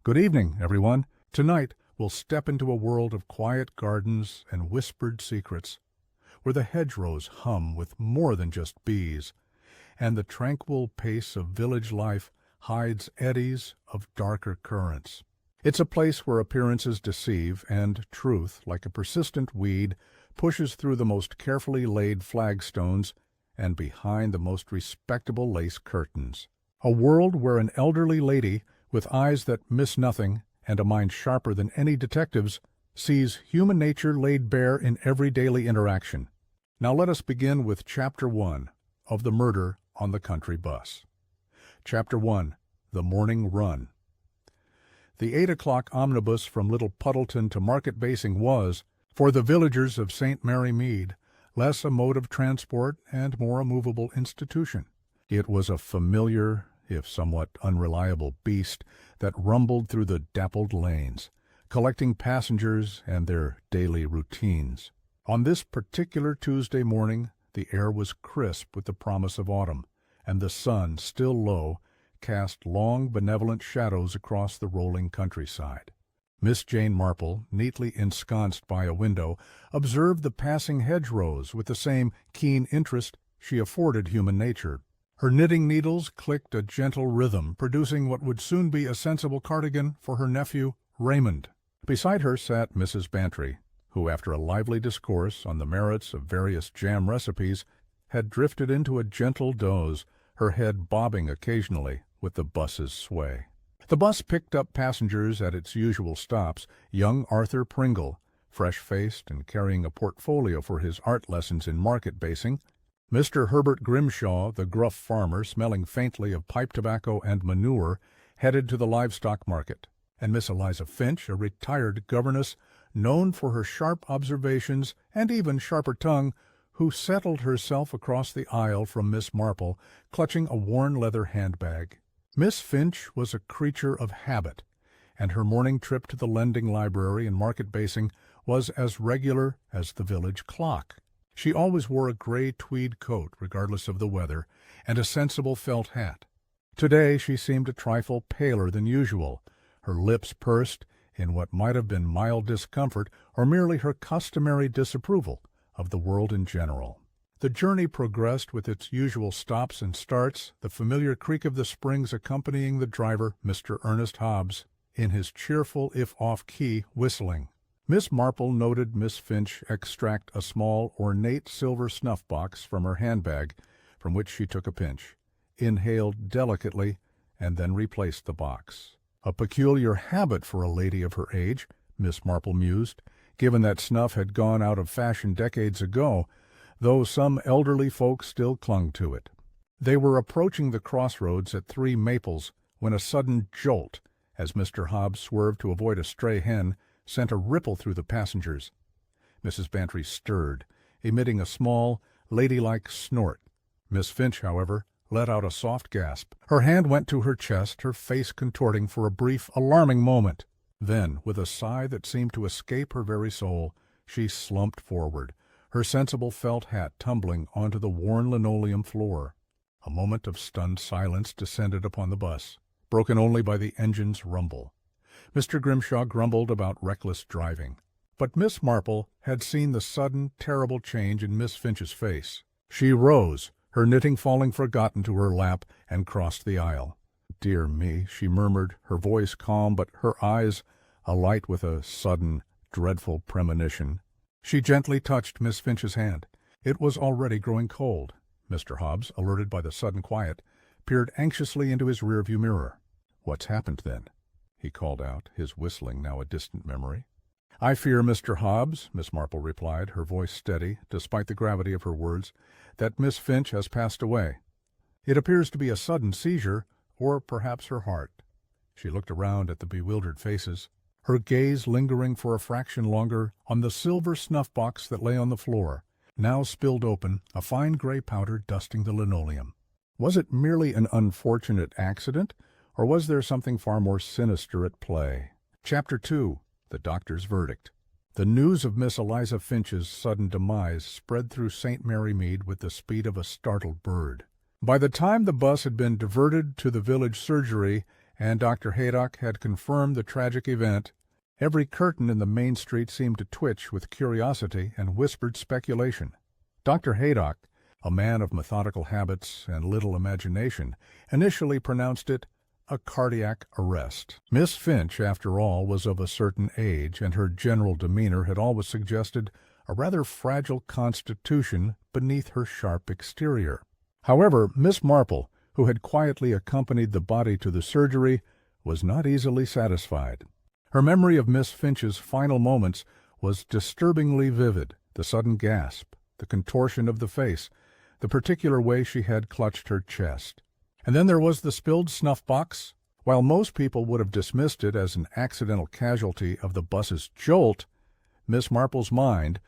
Good evening, everyone. Tonight, we'll step into a world of quiet gardens and whispered secrets, where the hedgerows hum with more than just bees, and the tranquil pace of village life hides eddies of darker currents. It's a place where appearances deceive and truth, like a persistent weed, pushes through the most carefully laid flagstones and behind the most respectable lace curtains. A world where an elderly lady with eyes that miss nothing and a mind sharper than any detective's sees human nature laid bare in every daily interaction. Now let us begin with Chapter 1 of The Murder on the Country Bus. Chapter 1, The Morning Run. The 8 o'clock omnibus from Little Puddleton to Market Basing was, for the villagers of St. Mary Mead, less a mode of transport and more a movable institution. It was a familiar, if somewhat unreliable, beast that rumbled through the dappled lanes, collecting passengers and their daily routines. On this particular Tuesday morning, the air was crisp with the promise of autumn, and the sun, still low, cast long, benevolent shadows across the rolling countryside. Miss Jane Marple, neatly ensconced by a window, observed the passing hedgerows with the same keen interest she afforded human nature. Her knitting needles clicked a gentle rhythm, producing what would soon be a sensible cardigan for her nephew, Raymond. Beside her sat Mrs. Bantry, who, after a lively discourse on the merits of various jam recipes, had drifted into a gentle doze, her head bobbing occasionally with the bus's sway. The bus picked up passengers at its usual stops: young Arthur Pringle, fresh-faced and carrying a portfolio for his art lessons in Market Basing; Mr. Herbert Grimshaw, the gruff farmer, smelling faintly of pipe tobacco and manure, headed to the livestock market; and Miss Eliza Finch, a retired governess, known for her sharp observations and even sharper tongue, who settled herself across the aisle from Miss Marple, clutching a worn leather handbag. Miss Finch was a creature of habit, and her morning trip to the lending library in Market Basing was as regular as the village clock. She always wore a gray tweed coat, regardless of the weather, and a sensible felt hat. Today she seemed a trifle paler than usual, her lips pursed in what might have been mild discomfort or merely her customary disapproval of the world in general. The journey progressed with its usual stops and starts, the familiar creak of the springs accompanying the driver, Mr. Ernest Hobbs, in his cheerful, if off-key, whistling. Miss Marple noted Miss Finch extract a small, ornate silver snuff-box from her handbag, from which she took a pinch, inhaled delicately, and then replaced the box. A peculiar habit for a lady of her age, Miss Marple mused, given that snuff had gone out of fashion decades ago, though some elderly folk still clung to it. They were approaching the crossroads at 3 Maples when a sudden jolt, as Mr. Hobbs swerved to avoid a stray hen, sent a ripple through the passengers. Mrs. Bantry stirred, emitting a small, ladylike snort. Miss Finch, however, let out a soft gasp. Her hand went to her chest, her face contorting for a brief, alarming moment. Then, with a sigh that seemed to escape her very soul, she slumped forward, her sensible felt hat tumbling onto the worn linoleum floor. A moment of stunned silence descended upon the bus, broken only by the engine's rumble. Mr. Grimshaw grumbled about reckless driving. But Miss Marple had seen the sudden, terrible change in Miss Finch's face. She rose, her knitting falling forgotten to her lap, and crossed the aisle. "Dear me," she murmured, her voice calm, but her eyes alight with a sudden, dreadful premonition. She gently touched Miss Finch's hand. It was already growing cold. Mr. Hobbs, alerted by the sudden quiet, peered anxiously into his rearview mirror. "What's happened, then?" he called out, his whistling now a distant memory. "I fear, Mr. Hobbs," Miss Marple replied, her voice steady, despite the gravity of her words, "that Miss Finch has passed away. It appears to be a sudden seizure, or perhaps her heart." She looked around at the bewildered faces, her gaze lingering for a fraction longer on the silver snuff-box that lay on the floor, now spilled open, a fine gray powder dusting the linoleum. Was it merely an unfortunate accident, or was there something far more sinister at play? Chapter 2. The Doctor's Verdict. The news of Miss Eliza Finch's sudden demise spread through St. Mary Mead with the speed of a startled bird. By the time the bus had been diverted to the village surgery and Dr. Haydock had confirmed the tragic event. Every curtain in the main street seemed to twitch with curiosity and whispered speculation. Dr. Haydock, a man of methodical habits and little imagination, initially pronounced it a cardiac arrest. Miss Finch, after all, was of a certain age, and her general demeanor had always suggested a rather fragile constitution beneath her sharp exterior. However, Miss Marple, who had quietly accompanied the body to the surgery, was not easily satisfied. Her memory of Miss Finch's final moments was disturbingly vivid: the sudden gasp, the contortion of the face, the particular way she had clutched her chest. And then there was the spilled snuff-box. While most people would have dismissed it as an accidental casualty of the bus's jolt, Miss Marple's mind,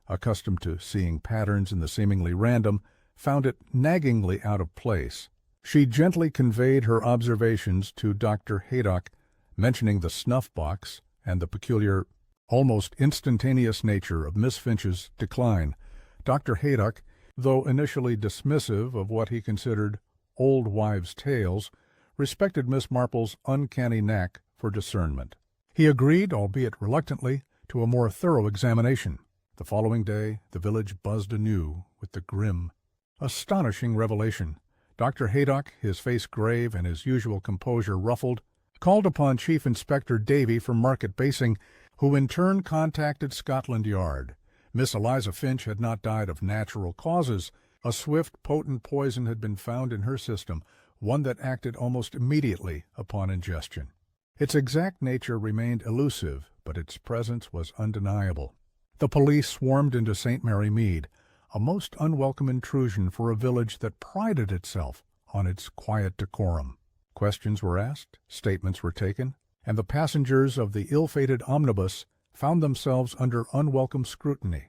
accustomed to seeing patterns in the seemingly random, found it naggingly out of place. She gently conveyed her observations to Dr. Haydock, mentioning the snuff-box and the peculiar, almost instantaneous nature of Miss Finch's decline. Dr. Haydock, though initially dismissive of what he considered old wives' tales, respected Miss Marple's uncanny knack for discernment. He agreed, albeit reluctantly, to a more thorough examination. The following day the village buzzed anew with the grim, astonishing revelation. Dr. Haydock, his face grave and his usual composure ruffled, called upon Chief Inspector Davy from Market Basing, who in turn contacted Scotland Yard. Miss Eliza Finch had not died of natural causes. A swift, potent poison had been found in her system, one that acted almost immediately upon ingestion. Its exact nature remained elusive, but its presence was undeniable. The police swarmed into St. Mary Mead, a most unwelcome intrusion for a village that prided itself on its quiet decorum. Questions were asked, statements were taken, and the passengers of the ill-fated omnibus found themselves under unwelcome scrutiny.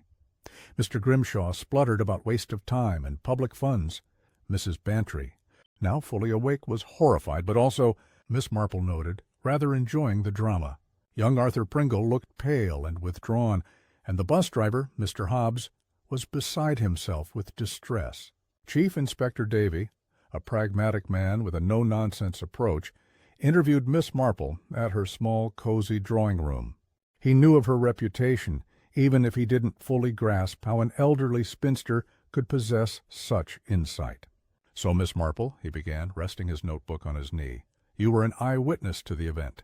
Mr. Grimshaw spluttered about waste of time and public funds. Mrs. Bantry, now fully awake, was horrified, but also, Miss Marple noted, rather enjoying the drama. Young Arthur Pringle looked pale and withdrawn, and the bus driver, Mr. Hobbs, was beside himself with distress. Chief Inspector Davy, a pragmatic man with a no-nonsense approach, interviewed Miss Marple at her small, cozy drawing-room. He knew of her reputation, even if he didn't fully grasp how an elderly spinster could possess such insight. "So, Miss Marple," he began, resting his notebook on his knee, "you were an eyewitness to the event.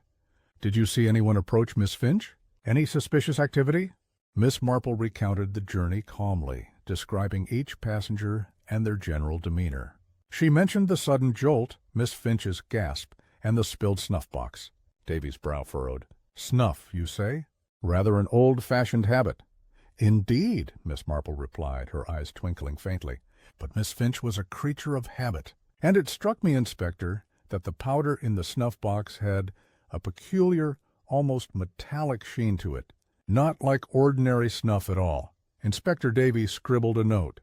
Did you see anyone approach Miss Finch? Any suspicious activity?" Miss Marple recounted the journey calmly, describing each passenger and their general demeanor. She mentioned the sudden jolt, Miss Finch's gasp, and the spilled snuff-box. Davy's brow furrowed. "Snuff, you say? Rather an old-fashioned habit." "Indeed," Miss Marple replied, her eyes twinkling faintly. "But Miss Finch was a creature of habit. And it struck me, Inspector, that the powder in the snuff-box had a peculiar, almost metallic sheen to it. Not like ordinary snuff at all." Inspector Davy scribbled a note.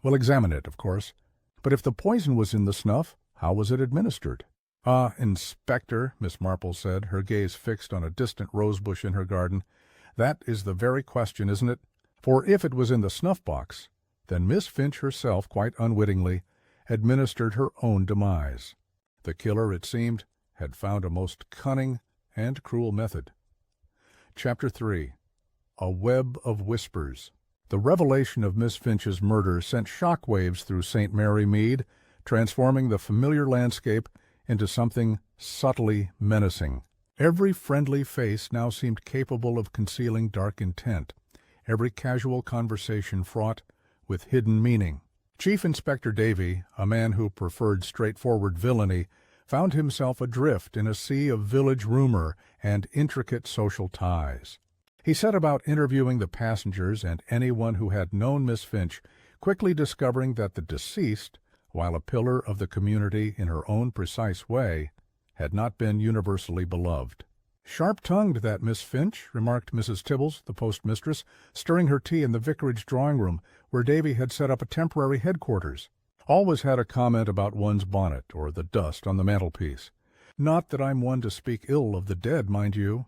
"We'll examine it, of course. But if the poison was in the snuff, how was it administered?" "Ah, Inspector," Miss Marple said, her gaze fixed on a distant rosebush in her garden, "that is the very question, isn't it? For if it was in the snuff-box, then Miss Finch herself, quite unwittingly, administered her own demise. The killer, it seemed, had found a most cunning and cruel method." Chapter 3. A Web of Whispers. The revelation of Miss Finch's murder sent shockwaves through St. Mary Mead, transforming the familiar landscape into something subtly menacing. Every friendly face now seemed capable of concealing dark intent, every casual conversation fraught with hidden meaning. Chief Inspector Davy, a man who preferred straightforward villainy, found himself adrift in a sea of village rumor and intricate social ties. He set about interviewing the passengers and anyone who had known Miss Finch, quickly discovering that the deceased, while a pillar of the community in her own precise way, had not been universally beloved. "Sharp-tongued, that Miss Finch," remarked Mrs. Tibbles, the postmistress, stirring her tea in the vicarage drawing-room, where Davy had set up a temporary headquarters. "Always had a comment about one's bonnet or the dust on the mantelpiece. Not that I'm one to speak ill of the dead, mind you."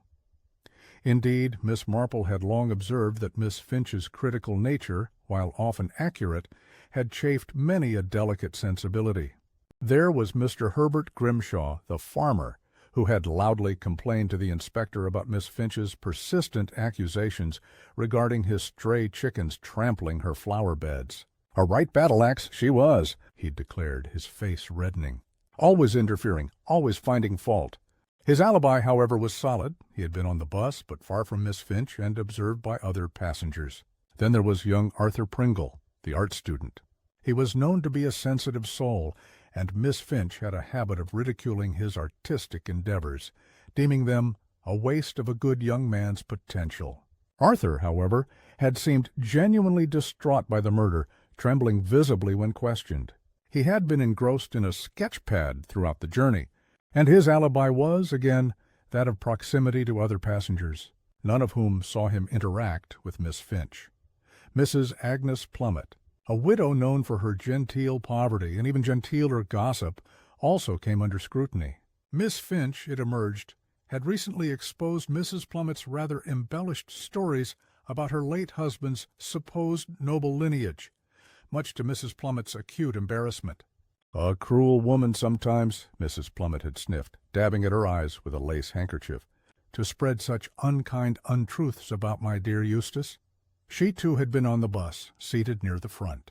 Indeed, Miss Marple had long observed that Miss Finch's critical nature, while often accurate, had chafed many a delicate sensibility. There was Mr. Herbert Grimshaw, the farmer, who had loudly complained to the inspector about Miss Finch's persistent accusations regarding his stray chickens trampling her flower beds. "A right battle-axe she was," he declared, his face reddening. "Always interfering, always finding fault." His alibi, however, was solid. He had been on the bus, but far from Miss Finch and observed by other passengers. Then there was young Arthur Pringle, the art student. He was known to be a sensitive soul, and Miss Finch had a habit of ridiculing his artistic endeavors, deeming them a waste of a good young man's potential. Arthur, however, had seemed genuinely distraught by the murder, trembling visibly when questioned. He had been engrossed in a sketch-pad throughout the journey, and his alibi was, again, that of proximity to other passengers, none of whom saw him interact with Miss Finch. Mrs. Agnes Plummet, a widow known for her genteel poverty and even genteeler gossip, also came under scrutiny. Miss Finch, it emerged, had recently exposed Mrs. Plummet's rather embellished stories about her late husband's supposed noble lineage, much to Mrs. Plummet's acute embarrassment. "A cruel woman sometimes," Mrs. Plummet had sniffed, dabbing at her eyes with a lace handkerchief, "to spread such unkind untruths about my dear Eustace." She, too, had been on the bus, seated near the front.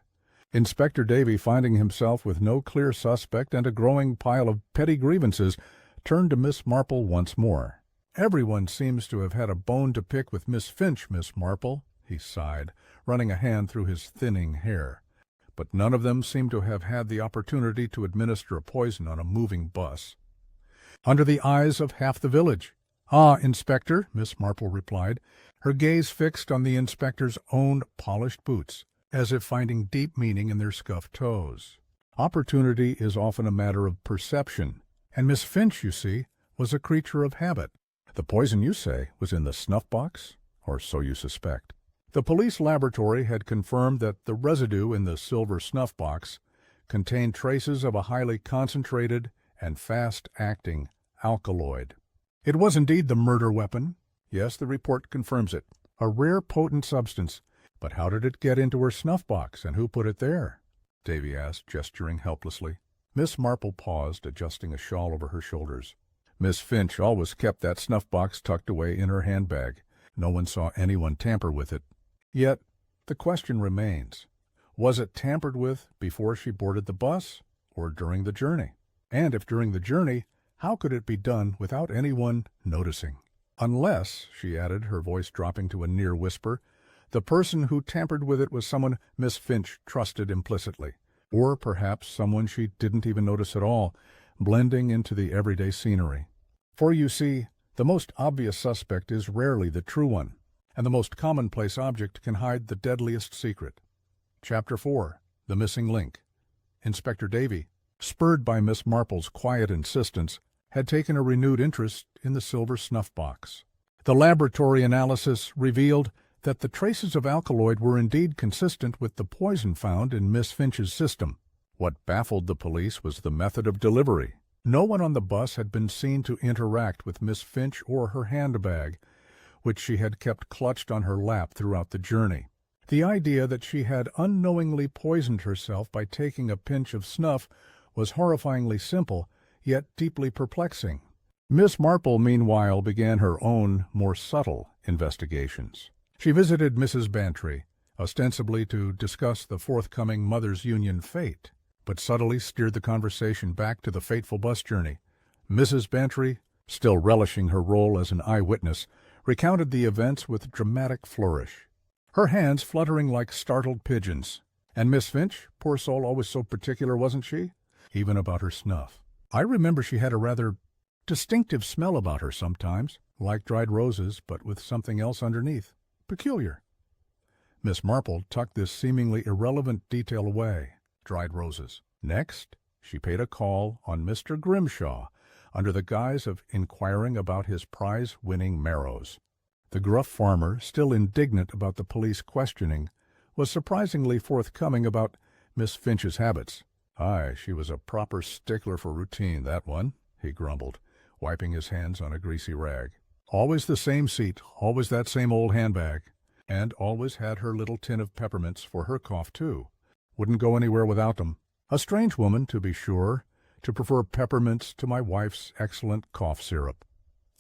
Inspector Davy, finding himself with no clear suspect and a growing pile of petty grievances, turned to Miss Marple once more. "Everyone seems to have had a bone to pick with Miss Finch, Miss Marple," he sighed, running a hand through his thinning hair. "But none of them seem to have had the opportunity to administer a poison on a moving bus." "Under the eyes of half the village." "Ah, Inspector," Miss Marple replied, her gaze fixed on the inspector's own polished boots, as if finding deep meaning in their scuffed toes. "Opportunity is often a matter of perception, and Miss Finch, you see, was a creature of habit. The poison, you say, was in the snuff-box, or so you suspect." The police laboratory had confirmed that the residue in the silver snuff-box contained traces of a highly concentrated and fast-acting alkaloid. It was indeed the murder weapon. Yes, the report confirms it. A rare, potent substance. But how did it get into her snuff-box, and who put it there? Davy asked, gesturing helplessly. Miss Marple paused, adjusting a shawl over her shoulders. Miss Finch always kept that snuff-box tucked away in her handbag. No one saw anyone tamper with it. Yet the question remains, was it tampered with before she boarded the bus, or during the journey? And if during the journey, how could it be done without anyone noticing? Unless, she added, her voice dropping to a near whisper, the person who tampered with it was someone Miss Finch trusted implicitly, or perhaps someone she didn't even notice at all, blending into the everyday scenery. For you see, the most obvious suspect is rarely the true one, and the most commonplace object can hide the deadliest secret. Chapter 4. The Missing Link. Inspector Davy, spurred by Miss Marple's quiet insistence, had taken a renewed interest in the silver snuff-box. The laboratory analysis revealed that the traces of alkaloid were indeed consistent with the poison found in Miss Finch's system. What baffled the police was the method of delivery. No one on the bus had been seen to interact with Miss Finch or her handbag, which she had kept clutched on her lap throughout the journey. The idea that she had unknowingly poisoned herself by taking a pinch of snuff was horrifyingly simple, yet deeply perplexing. Miss Marple, meanwhile, began her own, more subtle investigations. She visited Mrs. Bantry, ostensibly to discuss the forthcoming Mothers' Union fete, but subtly steered the conversation back to the fateful bus journey. Mrs. Bantry, still relishing her role as an eyewitness, recounted the events with dramatic flourish, her hands fluttering like startled pigeons. And Miss Finch, poor soul, always so particular, wasn't she? Even about her snuff. "I remember she had a rather distinctive smell about her sometimes, like dried roses, but with something else underneath. Peculiar." Miss Marple tucked this seemingly irrelevant detail away. Dried roses. Next, she paid a call on Mr. Grimshaw, under the guise of inquiring about his prize-winning marrows. The gruff farmer, still indignant about the police questioning, was surprisingly forthcoming about Miss Finch's habits. "Aye, she was a proper stickler for routine, that one," he grumbled, wiping his hands on a greasy rag. "Always the same seat, always that same old handbag, and always had her little tin of peppermints for her cough, too. Wouldn't go anywhere without them. A strange woman, to be sure, to prefer peppermints to my wife's excellent cough syrup.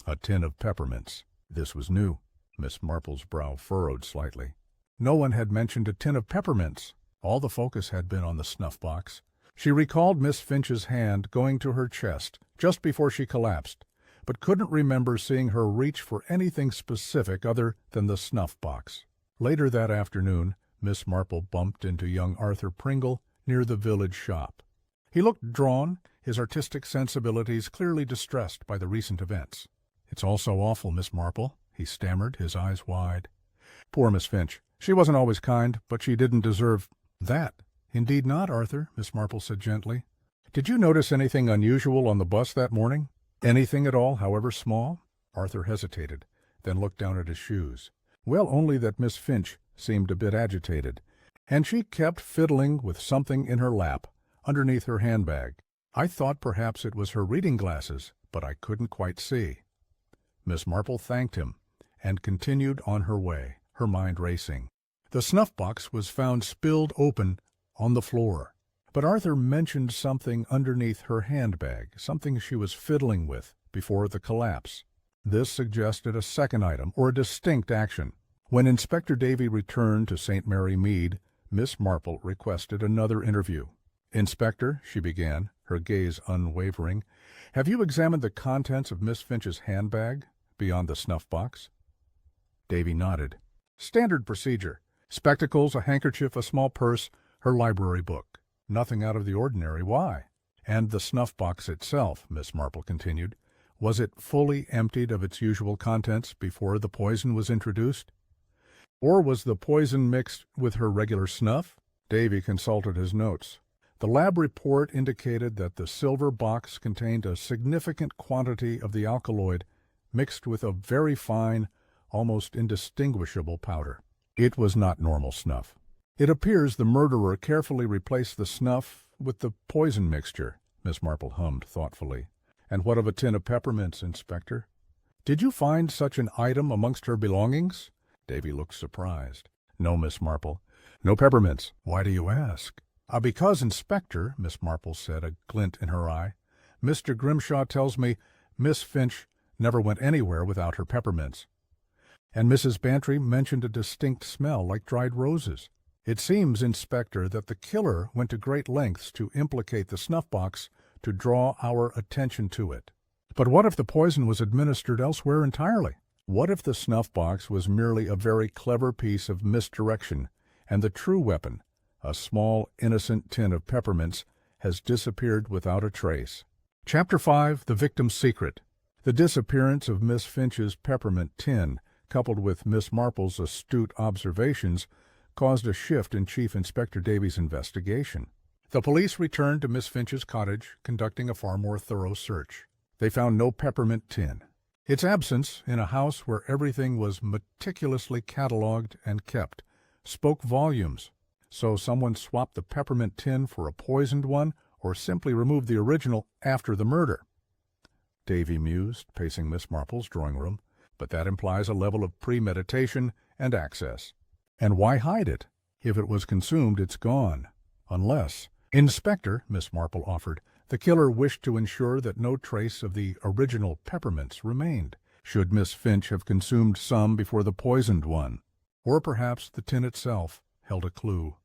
A tin of peppermints. This was new. Miss Marple's brow furrowed slightly. No one had mentioned a tin of peppermints. All the focus had been on the snuff-box. She recalled Miss Finch's hand going to her chest just before she collapsed, but couldn't remember seeing her reach for anything specific other than the snuff-box. Later that afternoon, Miss Marple bumped into young Arthur Pringle near the village shop. He looked drawn, his artistic sensibilities clearly distressed by the recent events. "It's all so awful, Miss Marple," he stammered, his eyes wide. "Poor Miss Finch. She wasn't always kind, but she didn't deserve—" "That. Indeed not, Arthur," Miss Marple said gently. "Did you notice anything unusual on the bus that morning? Anything at all, however small?" Arthur hesitated, then looked down at his shoes. "Well, only that Miss Finch seemed a bit agitated, and she kept fiddling with something in her lap, underneath her handbag. I thought perhaps it was her reading glasses, but I couldn't quite see." Miss Marple thanked him and continued on her way, her mind racing. The snuff-box was found spilled open on the floor, but Arthur mentioned something underneath her handbag, something she was fiddling with before the collapse. This suggested a second item, or a distinct action. When Inspector Davy returned to St. Mary Mead, Miss Marple requested another interview. "Inspector," she began, her gaze unwavering, "have you examined the contents of Miss Finch's handbag, beyond the snuff-box?" Davy nodded. "Standard procedure. Spectacles, a handkerchief, a small purse, her library book. Nothing out of the ordinary. Why?" "And the snuff-box itself," Miss Marple continued, "was it fully emptied of its usual contents before the poison was introduced? Or was the poison mixed with her regular snuff?" Davy consulted his notes. The lab report indicated that the silver box contained a significant quantity of the alkaloid mixed with a very fine, almost indistinguishable powder. It was not normal snuff. "It appears the murderer carefully replaced the snuff with the poison mixture," Miss Marple hummed thoughtfully. "And what of a tin of peppermints, Inspector? Did you find such an item amongst her belongings?" Davy looked surprised. "No, Miss Marple. No peppermints." "Why do you ask?" Because, Inspector," Miss Marple said, a glint in her eye, "Mr. Grimshaw tells me Miss Finch never went anywhere without her peppermints. And Mrs. Bantry mentioned a distinct smell like dried roses. It seems, Inspector, that the killer went to great lengths to implicate the snuff-box to draw our attention to it. But what if the poison was administered elsewhere entirely? What if the snuff-box was merely a very clever piece of misdirection, and the true weapon, a small, innocent tin of peppermints, has disappeared without a trace?" Chapter 5. The Victim's Secret. The disappearance of Miss Finch's peppermint tin, coupled with Miss Marple's astute observations, caused a shift in Chief Inspector Davy's investigation. The police returned to Miss Finch's cottage, conducting a far more thorough search. They found no peppermint tin. Its absence, in a house where everything was meticulously catalogued and kept, spoke volumes. So someone swapped the peppermint tin for a poisoned one, or simply removed the original after the murder. Davy mused, pacing Miss Marple's drawing room, but that implies a level of premeditation and access. And why hide it? If it was consumed, it's gone. Unless— "Inspector," Miss Marple offered, "the killer wished to ensure that no trace of the original peppermints remained. Should Miss Finch have consumed some before the poisoned one? Or perhaps the tin itself held a clue."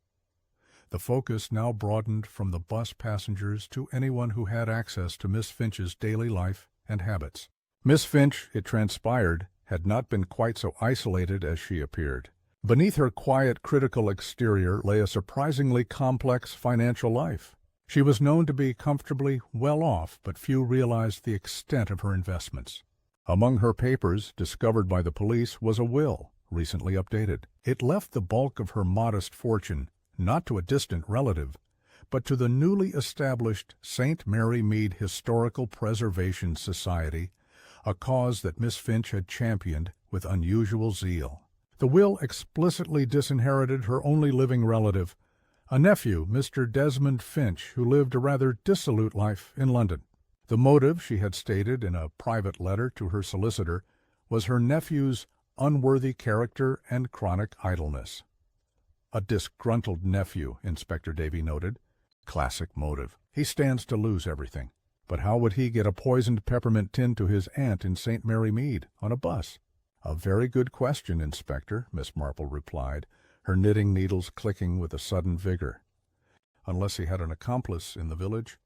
The focus now broadened from the bus passengers to anyone who had access to Miss Finch's daily life and habits. Miss Finch, it transpired, had not been quite so isolated as she appeared. Beneath her quiet, critical exterior lay a surprisingly complex financial life. She was known to be comfortably well off, but few realized the extent of her investments. Among her papers, discovered by the police, was a will, recently updated. It left the bulk of her modest fortune not to a distant relative, but to the newly established St. Mary Mead Historical Preservation Society, a cause that Miss Finch had championed with unusual zeal. The will explicitly disinherited her only living relative, a nephew, Mr. Desmond Finch, who lived a rather dissolute life in London. The motive, she had stated in a private letter to her solicitor, was her nephew's unworthy character and chronic idleness. A disgruntled nephew, Inspector Davy noted. Classic motive. He stands to lose everything. But how would he get a poisoned peppermint tin to his aunt in St. Mary Mead on a bus? A very good question, Inspector, Miss Marple replied, her knitting needles clicking with a sudden vigor. Unless he had an accomplice in the village,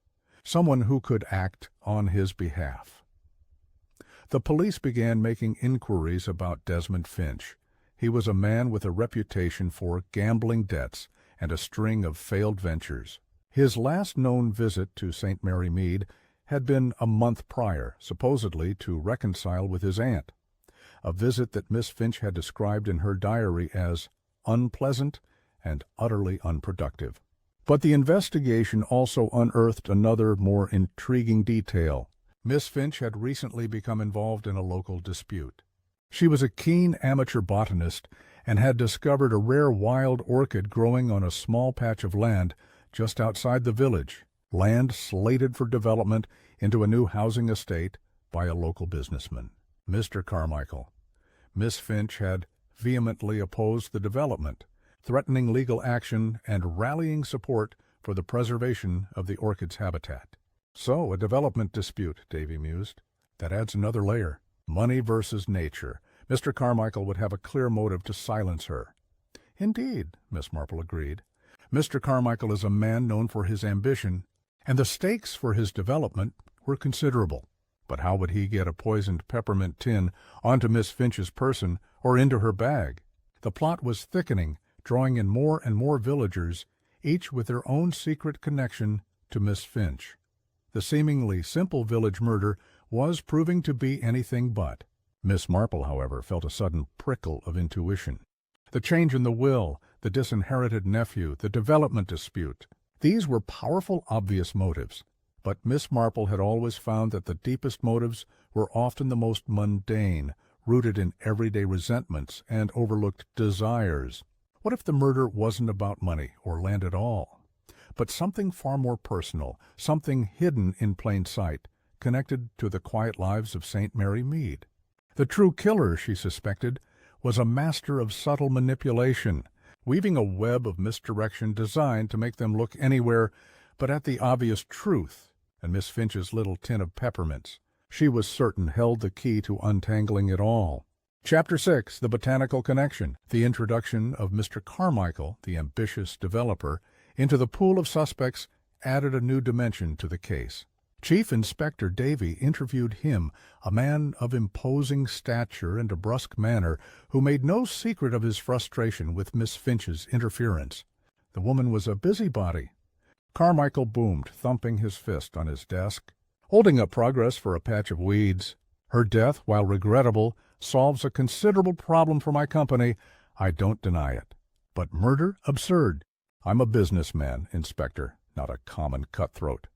someone who could act on his behalf. The police began making inquiries about Desmond Finch. He was a man with a reputation for gambling debts and a string of failed ventures. His last known visit to St. Mary Mead had been a month prior, supposedly to reconcile with his aunt, a visit that Miss Finch had described in her diary as unpleasant and utterly unproductive. But the investigation also unearthed another, more intriguing detail. Miss Finch had recently become involved in a local dispute. She was a keen amateur botanist and had discovered a rare wild orchid growing on a small patch of land just outside the village, land slated for development into a new housing estate by a local businessman, Mr. Carmichael. Miss Finch had vehemently opposed the development, threatening legal action and rallying support for the preservation of the orchid's habitat. So, a development dispute, Davy mused. That adds another layer. Money versus nature. Mr. Carmichael would have a clear motive to silence her. Indeed, Miss Marple agreed. Mr. Carmichael is a man known for his ambition, and the stakes for his development were considerable. But how would he get a poisoned peppermint tin onto Miss Finch's person or into her bag? The plot was thickening, drawing in more and more villagers, each with their own secret connection to Miss Finch. The seemingly simple village murder was proving to be anything but. Miss Marple, however, felt a sudden prickle of intuition. The change in the will, the disinherited nephew, the development dispute. These were powerful, obvious motives. But Miss Marple had always found that the deepest motives were often the most mundane, rooted in everyday resentments and overlooked desires. What if the murder wasn't about money or land at all, but something far more personal, something hidden in plain sight, connected to the quiet lives of St. Mary Mead? The true killer, she suspected, was a master of subtle manipulation, weaving a web of misdirection designed to make them look anywhere but at the obvious truth. And Miss Finch's little tin of peppermints, she was certain, held the key to untangling it all. Chapter 6, The Botanical Connection. The introduction of Mr. Carmichael, the ambitious developer, into the pool of suspects added a new dimension to the case. Chief Inspector Davy interviewed him, a man of imposing stature and a brusque manner, who made no secret of his frustration with Miss Finch's interference. The woman was a busybody. Carmichael boomed, thumping his fist on his desk. Holding up progress for a patch of weeds. Her death, while regrettable, solves a considerable problem for my company. I don't deny it. But murder? Absurd. I'm a businessman, Inspector, not a common cutthroat.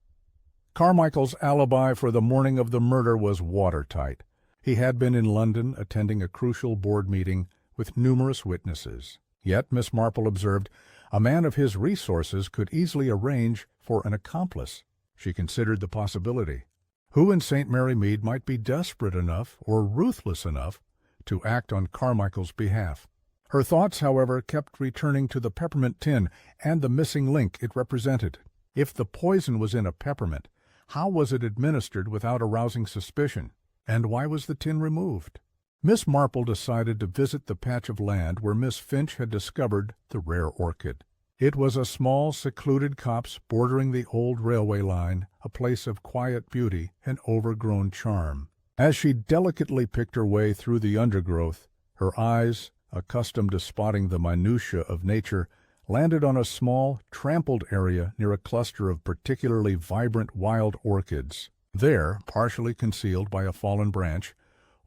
Carmichael's alibi for the morning of the murder was watertight. He had been in London attending a crucial board meeting with numerous witnesses. Yet, Miss Marple observed, a man of his resources could easily arrange for an accomplice. She considered the possibility. Who in St. Mary Mead might be desperate enough or ruthless enough to act on Carmichael's behalf? Her thoughts, however, kept returning to the peppermint tin and the missing link it represented. If the poison was in a peppermint, how was it administered without arousing suspicion? And why was the tin removed? Miss Marple decided to visit the patch of land where Miss Finch had discovered the rare orchid. It was a small, secluded copse bordering the old railway line, a place of quiet beauty and overgrown charm. As she delicately picked her way through the undergrowth, her eyes, accustomed to spotting the minutiae of nature, landed on a small, trampled area near a cluster of particularly vibrant wild orchids. There, partially concealed by a fallen branch,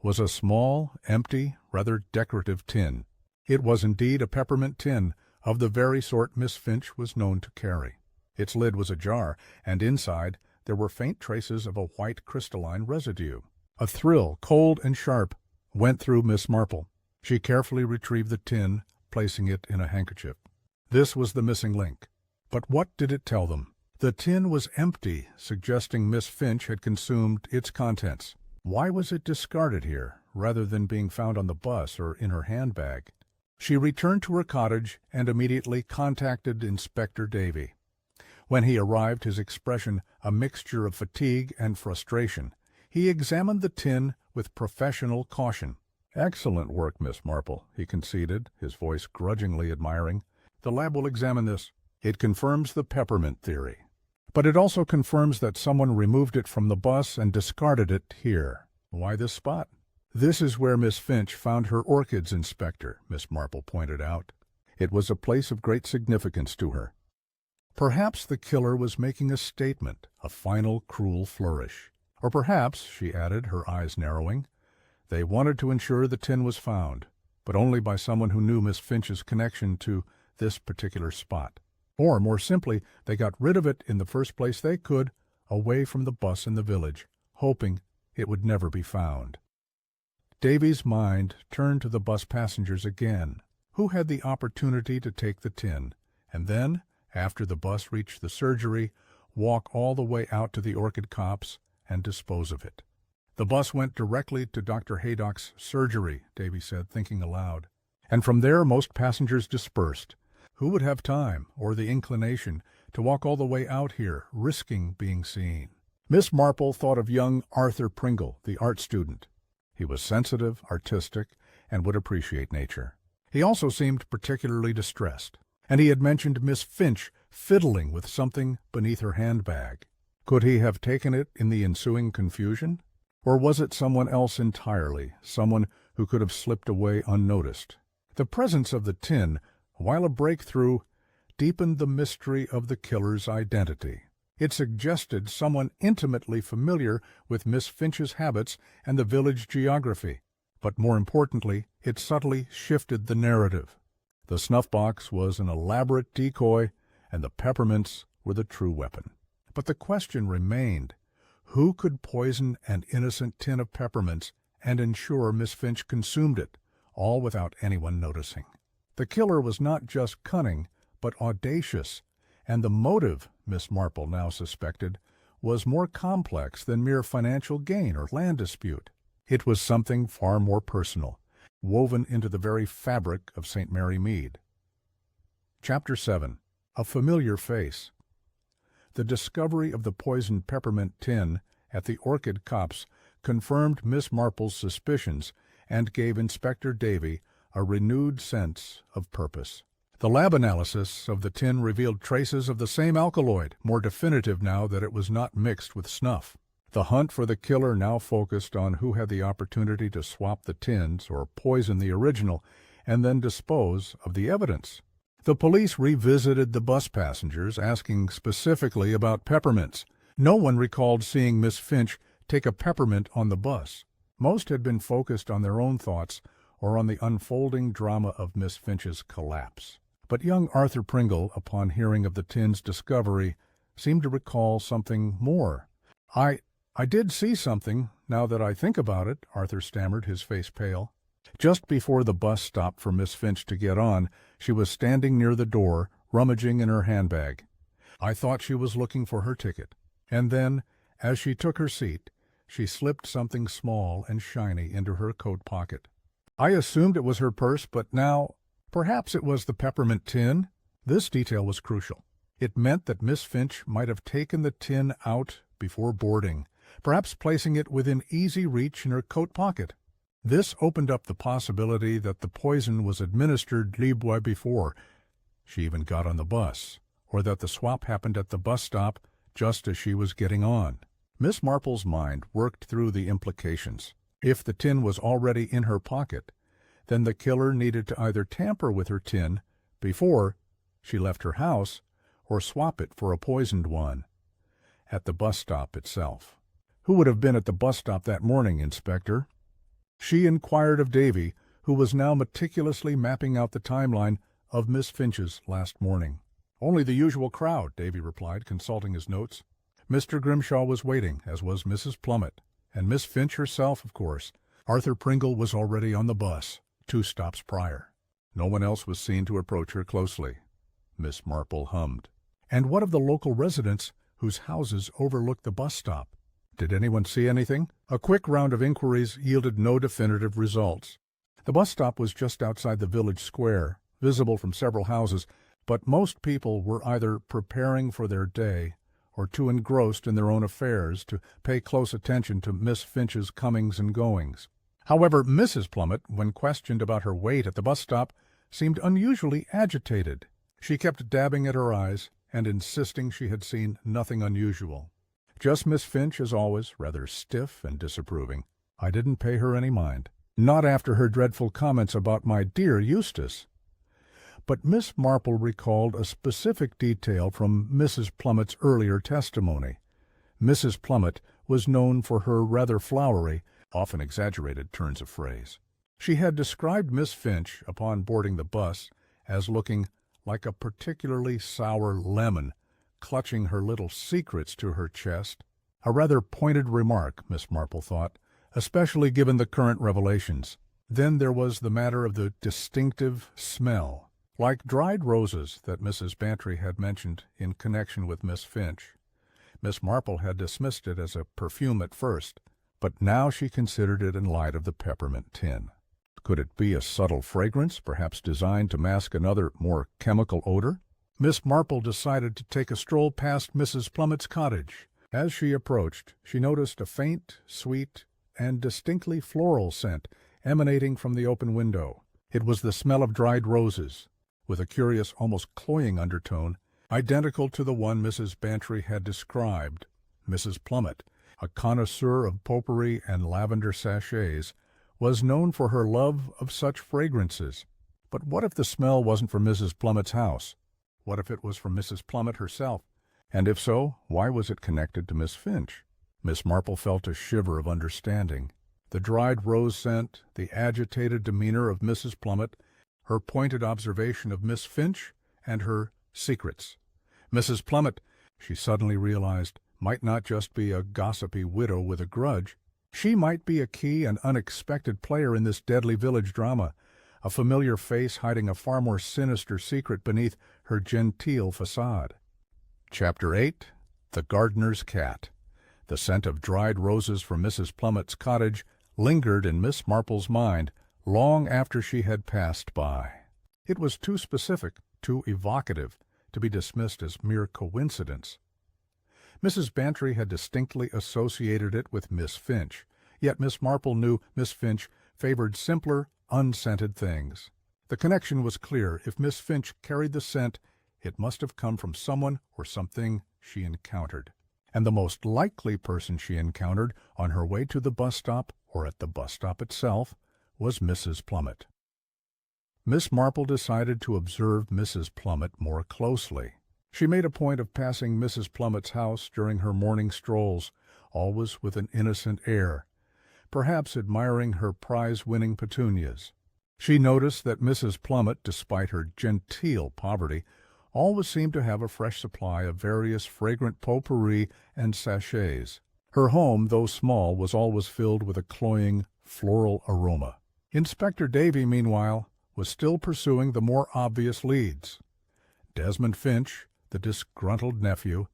was a small, empty, rather decorative tin. It was indeed a peppermint tin, of the very sort Miss Finch was known to carry. Its lid was ajar, and inside there were faint traces of a white crystalline residue. A thrill, cold and sharp, went through Miss Marple. She carefully retrieved the tin, placing it in a handkerchief. This was the missing link. But what did it tell them? The tin was empty, suggesting Miss Finch had consumed its contents. Why was it discarded here, rather than being found on the bus or in her handbag? She returned to her cottage and immediately contacted Inspector Davy. When he arrived, his expression a mixture of fatigue and frustration. He examined the tin with professional caution. "Excellent work, Miss Marple," he conceded, his voice grudgingly admiring. "The lab will examine this. It confirms the peppermint theory. But it also confirms that someone removed it from the bus and discarded it here." "Why this spot?" "This is where Miss Finch found her orchids, Inspector," Miss Marple pointed out. "It was a place of great significance to her." Perhaps the killer was making a statement, a final cruel flourish. Or perhaps, she added, her eyes narrowing, they wanted to ensure the tin was found, but only by someone who knew Miss Finch's connection to this particular spot. Or, more simply, they got rid of it in the first place they could, away from the bus in the village, hoping it would never be found. Davy's mind turned to the bus passengers again, who had the opportunity to take the tin, and then, after the bus reached the surgery, walk all the way out to the orchid copse and dispose of it. "The bus went directly to Dr. Haydock's surgery," Davy said, thinking aloud. "And from there most passengers dispersed. Who would have time, or the inclination, to walk all the way out here, risking being seen?" Miss Marple thought of young Arthur Pringle, the art student. He was sensitive, artistic, and would appreciate nature. He also seemed particularly distressed, and he had mentioned Miss Finch fiddling with something beneath her handbag. Could he have taken it in the ensuing confusion? Or was it someone else entirely, someone who could have slipped away unnoticed? The presence of the tin, while a breakthrough, deepened the mystery of the killer's identity. It suggested someone intimately familiar with Miss Finch's habits and the village geography. But more importantly, it subtly shifted the narrative. The snuff-box was an elaborate decoy, and the peppermints were the true weapon. But the question remained, who could poison an innocent tin of peppermints and ensure Miss Finch consumed it, all without anyone noticing? The killer was not just cunning, but audacious, and the motive, Miss Marple now suspected, was more complex than mere financial gain or land dispute. It was something far more personal, woven into the very fabric of St. Mary Mead. Chapter 7. A Familiar Face. The discovery of the poisoned peppermint tin at the orchid copse confirmed Miss Marple's suspicions and gave Inspector Davy a renewed sense of purpose. The lab analysis of the tin revealed traces of the same alkaloid, more definitive now that it was not mixed with snuff. The hunt for the killer now focused on who had the opportunity to swap the tins or poison the original and then dispose of the evidence. The police revisited the bus passengers, asking specifically about peppermints. No one recalled seeing Miss Finch take a peppermint on the bus. Most had been focused on their own thoughts or on the unfolding drama of Miss Finch's collapse. But young Arthur Pringle, upon hearing of the tin's discovery, seemed to recall something more. I did see something, now that I think about it," Arthur stammered, his face pale. Just before the bus stopped for Miss Finch to get on, she was standing near the door, rummaging in her handbag. I thought she was looking for her ticket. And then, as she took her seat, she slipped something small and shiny into her coat pocket. I assumed it was her purse, but now, perhaps it was the peppermint tin. This detail was crucial. It meant that Miss Finch might have taken the tin out before boarding, perhaps placing it within easy reach in her coat pocket. This opened up the possibility that the poison was administered libre before she even got on the bus, or that the swap happened at the bus stop just as she was getting on. Miss Marple's mind worked through the implications. If the tin was already in her pocket, then the killer needed to either tamper with her tin before she left her house or swap it for a poisoned one at the bus stop itself. Who would have been at the bus stop that morning, Inspector? She inquired of Davy, who was now meticulously mapping out the timeline of Miss Finch's last morning. "Only the usual crowd," Davy replied, consulting his notes. Mr. Grimshaw was waiting, as was Mrs. Plummet, and Miss Finch herself, of course. Arthur Pringle was already on the bus, 2 stops prior. No one else was seen to approach her closely. Miss Marple hummed. And what of the local residents whose houses overlooked the bus stop? Did anyone see anything? A quick round of inquiries yielded no definitive results. The bus stop was just outside the village square, visible from several houses, But most people were either preparing for their day or too engrossed in their own affairs to pay close attention to Miss Finch's comings and goings. However, Mrs. Plummet, when questioned about her wait at the bus stop, seemed unusually agitated. She kept dabbing at her eyes and insisting she had seen nothing unusual. Just Miss Finch, as always, rather stiff and disapproving. I didn't pay her any mind. Not after her dreadful comments about my dear Eustace. But Miss Marple recalled a specific detail from Mrs. Plummet's earlier testimony. Mrs. Plummet was known for her rather flowery, often exaggerated turns of phrase. She had described Miss Finch, upon boarding the bus, as looking like a particularly sour lemon, clutching her little secrets to her chest. A rather pointed remark, Miss Marple thought, especially given the current revelations. Then there was the matter of the distinctive smell, like dried roses that Mrs. Bantry had mentioned in connection with Miss Finch. Miss Marple had dismissed it as a perfume at first, but now she considered it in light of the peppermint tin. Could it be a subtle fragrance, perhaps designed to mask another, more chemical odor? Miss Marple decided to take a stroll past Mrs. Plummet's cottage. As she approached, she noticed a faint, sweet, and distinctly floral scent emanating from the open window. It was the smell of dried roses, with a curious, almost cloying undertone, identical to the one Mrs. Bantry had described. Mrs. Plummet, a connoisseur of potpourri and lavender sachets, was known for her love of such fragrances. But what if the smell wasn't from Mrs. Plummet's house? What if it was from Mrs. Plummet herself? And if so, why was it connected to Miss Finch? Miss Marple felt a shiver of understanding. The dried rose scent, the agitated demeanor of Mrs. Plummet, her pointed observation of Miss Finch, and her secrets. Mrs. Plummet, she suddenly realized, might not just be a gossipy widow with a grudge. She might be a key and unexpected player in this deadly village drama, a familiar face hiding a far more sinister secret beneath her genteel facade. Chapter 8. The Gardener's Cat. The scent of dried roses from Mrs. Plummet's cottage lingered in Miss Marple's mind long after she had passed by. It was too specific, too evocative, to be dismissed as mere coincidence. Mrs. Bantry had distinctly associated it with Miss Finch, yet Miss Marple knew Miss Finch favored simpler, unscented things. The connection was clear. If Miss Finch carried the scent, it must have come from someone or something she encountered. And the most likely person she encountered on her way to the bus stop or at the bus stop itself was Mrs. Plummet. Miss Marple decided to observe Mrs. Plummet more closely. She made a point of passing Mrs. Plummet's house during her morning strolls, always with an innocent air, perhaps admiring her prize-winning petunias. She noticed that Mrs. Plummet, despite her genteel poverty, always seemed to have a fresh supply of various fragrant potpourri and sachets. Her home, though small, was always filled with a cloying, floral aroma. Inspector Davy, meanwhile, was still pursuing the more obvious leads. Desmond Finch, the disgruntled nephew,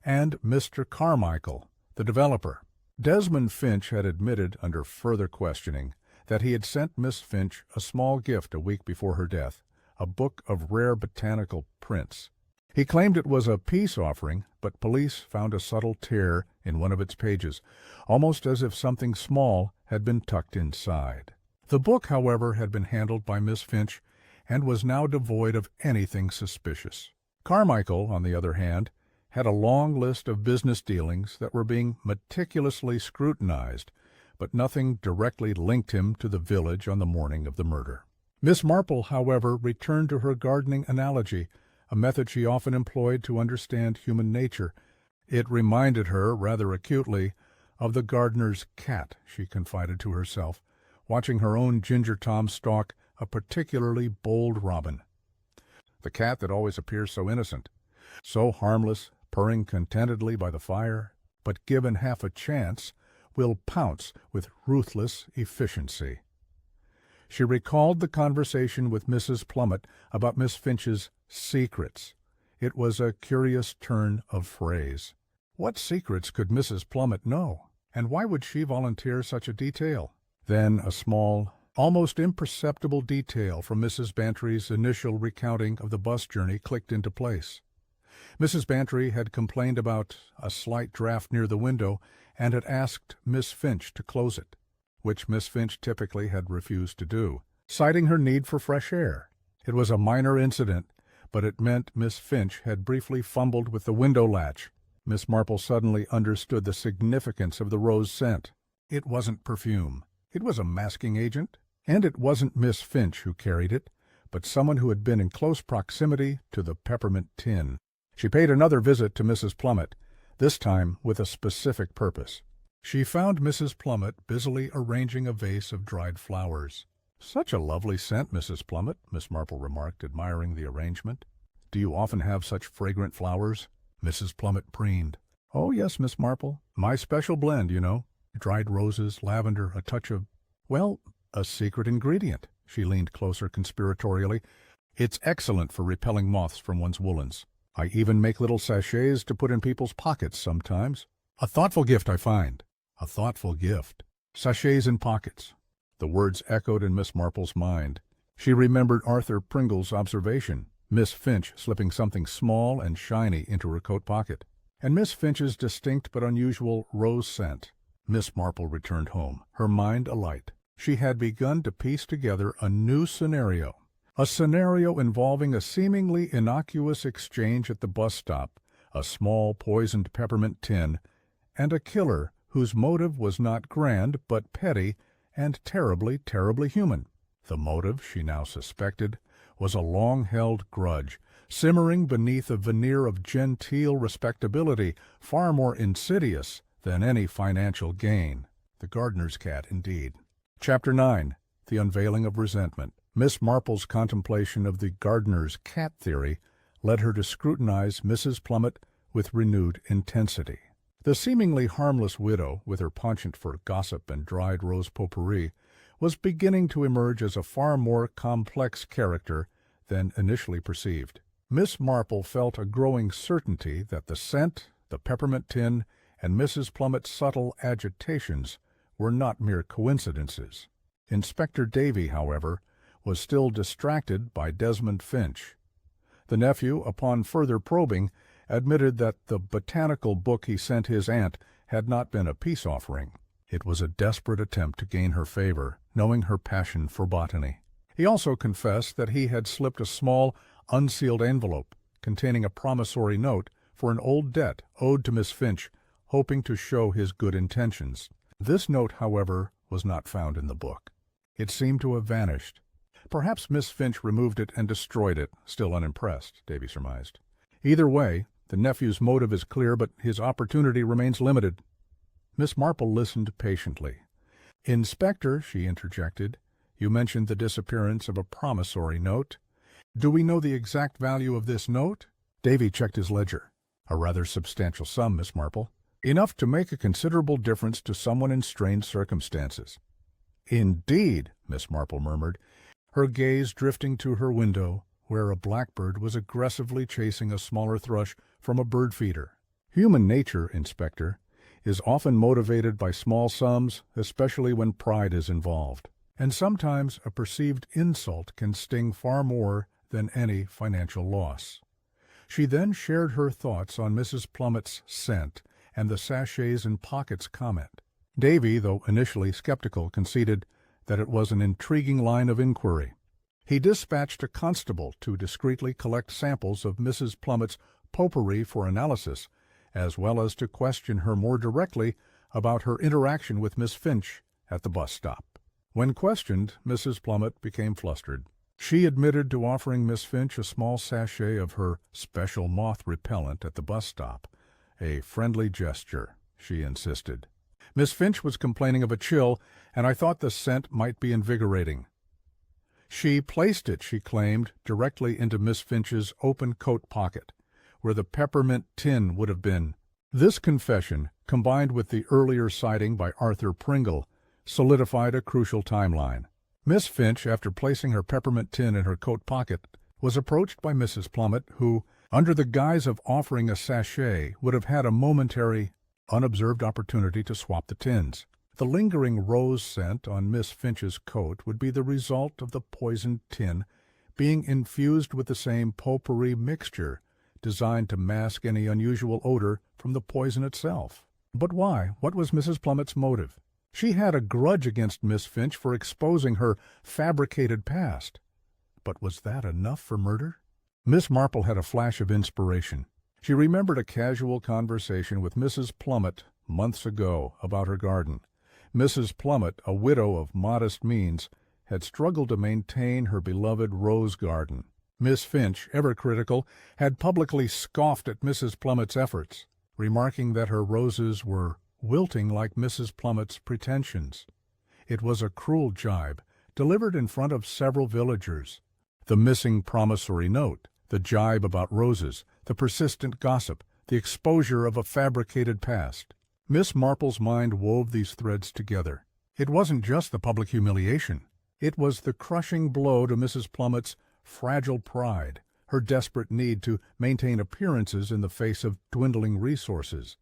and Mr. Carmichael, the developer. Desmond Finch had admitted, under further questioning, that he had sent Miss Finch a small gift a week before her death, a book of rare botanical prints. He claimed it was a peace offering, but police found a subtle tear in one of its pages, almost as if something small had been tucked inside. The book, however, had been handled by Miss Finch and was now devoid of anything suspicious. Carmichael, on the other hand, had a long list of business dealings that were being meticulously scrutinized, but nothing directly linked him to the village on the morning of the murder. Miss Marple, however, returned to her gardening analogy, a method she often employed to understand human nature. It reminded her, rather acutely, of the gardener's cat, she confided to herself, watching her own Ginger Tom stalk a particularly bold robin. The cat that always appears so innocent, so harmless, purring contentedly by the fire, but given half a chance, will pounce with ruthless efficiency. She recalled the conversation with Mrs. Plummet about Miss Finch's secrets. It was a curious turn of phrase. What secrets could Mrs. Plummet know, and why would she volunteer such a detail? Then a small, Almost imperceptible detail from Mrs. Bantry's initial recounting of the bus journey clicked into place. Mrs. Bantry had complained about a slight draft near the window and had asked Miss Finch to close it, which Miss Finch typically had refused to do, citing her need for fresh air. It was a minor incident, but it meant Miss Finch had briefly fumbled with the window latch. Miss Marple suddenly understood the significance of the rose scent. It wasn't perfume. It was a masking agent, and it wasn't Miss Finch who carried it, but someone who had been in close proximity to the peppermint tin. She paid another visit to Mrs. Plummet, this time with a specific purpose. She found Mrs. Plummet busily arranging a vase of dried flowers. "Such a lovely scent, Mrs. Plummet," Miss Marple remarked, admiring the arrangement. "Do you often have such fragrant flowers?" Mrs. Plummet preened. "Oh, yes, Miss Marple. My special blend, you know. Dried roses, lavender, a touch of, well, a secret ingredient." She leaned closer conspiratorially. "It's excellent for repelling moths from one's woolens. I even make little sachets to put in people's pockets sometimes. A thoughtful gift, I find. A thoughtful gift. Sachets in pockets." The words echoed in Miss Marple's mind. She remembered Arthur Pringle's observation, Miss Finch slipping something small and shiny into her coat pocket, and Miss Finch's distinct but unusual rose scent. Miss Marple returned home, her mind alight. She had begun to piece together a new scenario. A scenario involving a seemingly innocuous exchange at the bus stop, a small poisoned peppermint tin, and a killer whose motive was not grand but petty and terribly, terribly human. The motive, she now suspected, was a long-held grudge, simmering beneath a veneer of genteel respectability, far more insidious than any financial gain. The gardener's cat, indeed. Chapter 9. The Unveiling of Resentment. Miss Marple's contemplation of the gardener's cat theory led her to scrutinize Mrs. Plummet with renewed intensity. The seemingly harmless widow, with her penchant for gossip and dried rose potpourri, was beginning to emerge as a far more complex character than initially perceived. Miss Marple felt a growing certainty that the scent, the peppermint tin, and Mrs. Plummet's subtle agitations were not mere coincidences. Inspector Davy, however, was still distracted by Desmond Finch. The nephew, upon further probing, admitted that the botanical book he sent his aunt had not been a peace offering. It was a desperate attempt to gain her favor, knowing her passion for botany. He also confessed that he had slipped a small, unsealed envelope containing a promissory note for an old debt owed to Miss Finch, hoping to show his good intentions. This note, however, was not found in the book. It seemed to have vanished. Perhaps Miss Finch removed it and destroyed it, still unimpressed, Davy surmised. Either way, the nephew's motive is clear, but his opportunity remains limited. Miss Marple listened patiently. "Inspector," she interjected, "you mentioned the disappearance of a promissory note. Do we know the exact value of this note?" Davy checked his ledger. "A rather substantial sum, Miss Marple. Enough to make a considerable difference to someone in strained circumstances." "Indeed," Miss Marple murmured, her gaze drifting to her window, where a blackbird was aggressively chasing a smaller thrush from a bird feeder. "Human nature, Inspector, is often motivated by small sums, especially when pride is involved. And sometimes a perceived insult can sting far more than any financial loss." She then shared her thoughts on Mrs. Plummet's scent and the sachets and pockets comment. Davy, though initially skeptical, conceded that it was an intriguing line of inquiry. He dispatched a constable to discreetly collect samples of Mrs. Plummet's potpourri for analysis, as well as to question her more directly about her interaction with Miss Finch at the bus stop. When questioned, Mrs. Plummet became flustered. She admitted to offering Miss Finch a small sachet of her special moth repellent at the bus stop. A friendly gesture, she insisted. Miss Finch was complaining of a chill, and I thought the scent might be invigorating. She placed it, she claimed, directly into Miss Finch's open coat pocket, where the peppermint tin would have been. This confession, combined with the earlier sighting by Arthur Pringle, solidified a crucial timeline. Miss Finch, after placing her peppermint tin in her coat pocket, was approached by Mrs. Plummet, who, under the guise of offering a sachet, would have had a momentary, unobserved opportunity to swap the tins. The lingering rose scent on Miss Finch's coat would be the result of the poisoned tin being infused with the same potpourri mixture designed to mask any unusual odor from the poison itself. But why? What was Mrs. Plummett's motive? She had a grudge against Miss Finch for exposing her fabricated past. But was that enough for murder? Miss Marple had a flash of inspiration. She remembered a casual conversation with Mrs. Plummet months ago about her garden. Mrs. Plummet, a widow of modest means, had struggled to maintain her beloved rose garden. Miss Finch, ever critical, had publicly scoffed at Mrs. Plummet's efforts, remarking that her roses were wilting like Mrs. Plummet's pretensions. It was a cruel jibe, delivered in front of several villagers. The missing promissory note, the jibe about roses, the persistent gossip, the exposure of a fabricated past. Miss Marple's mind wove these threads together. It wasn't just the public humiliation. It was the crushing blow to Mrs. Plummett's fragile pride, her desperate need to maintain appearances in the face of dwindling resources.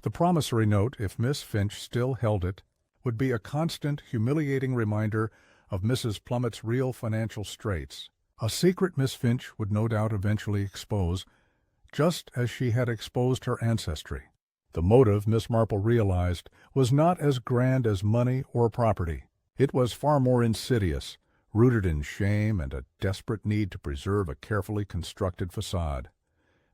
The promissory note, if Miss Finch still held it, would be a constant, humiliating reminder of Mrs. Plummett's real financial straits, a secret Miss Finch would no doubt eventually expose, just as she had exposed her ancestry. The motive, Miss Marple realized, was not as grand as money or property. It was far more insidious, rooted in shame and a desperate need to preserve a carefully constructed facade.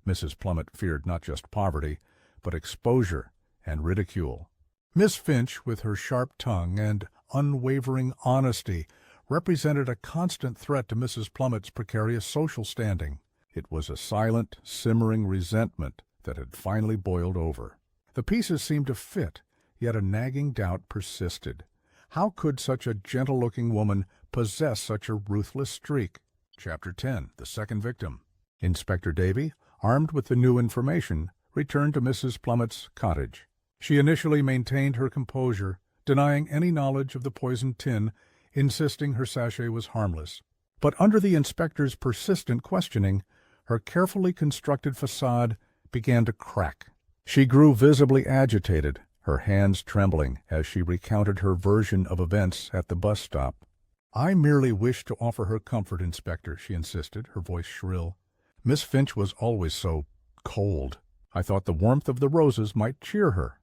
Mrs. Plummet feared not just poverty, but exposure and ridicule. Miss Finch, with her sharp tongue and unwavering honesty, represented a constant threat to Mrs. Plummett's precarious social standing. It was a silent, simmering resentment that had finally boiled over. The pieces seemed to fit, yet a nagging doubt persisted. How could such a gentle-looking woman possess such a ruthless streak? Chapter 10. The Second Victim. Inspector Davy, armed with the new information, returned to Mrs. Plummett's cottage. She initially maintained her composure, denying any knowledge of the poisoned tin, insisting her sachet was harmless. But under the inspector's persistent questioning, her carefully constructed facade began to crack. She grew visibly agitated, her hands trembling as she recounted her version of events at the bus stop. "I merely wished to offer her comfort, Inspector," she insisted, her voice shrill. "Miss Finch was always so cold. I thought the warmth of the roses might cheer her."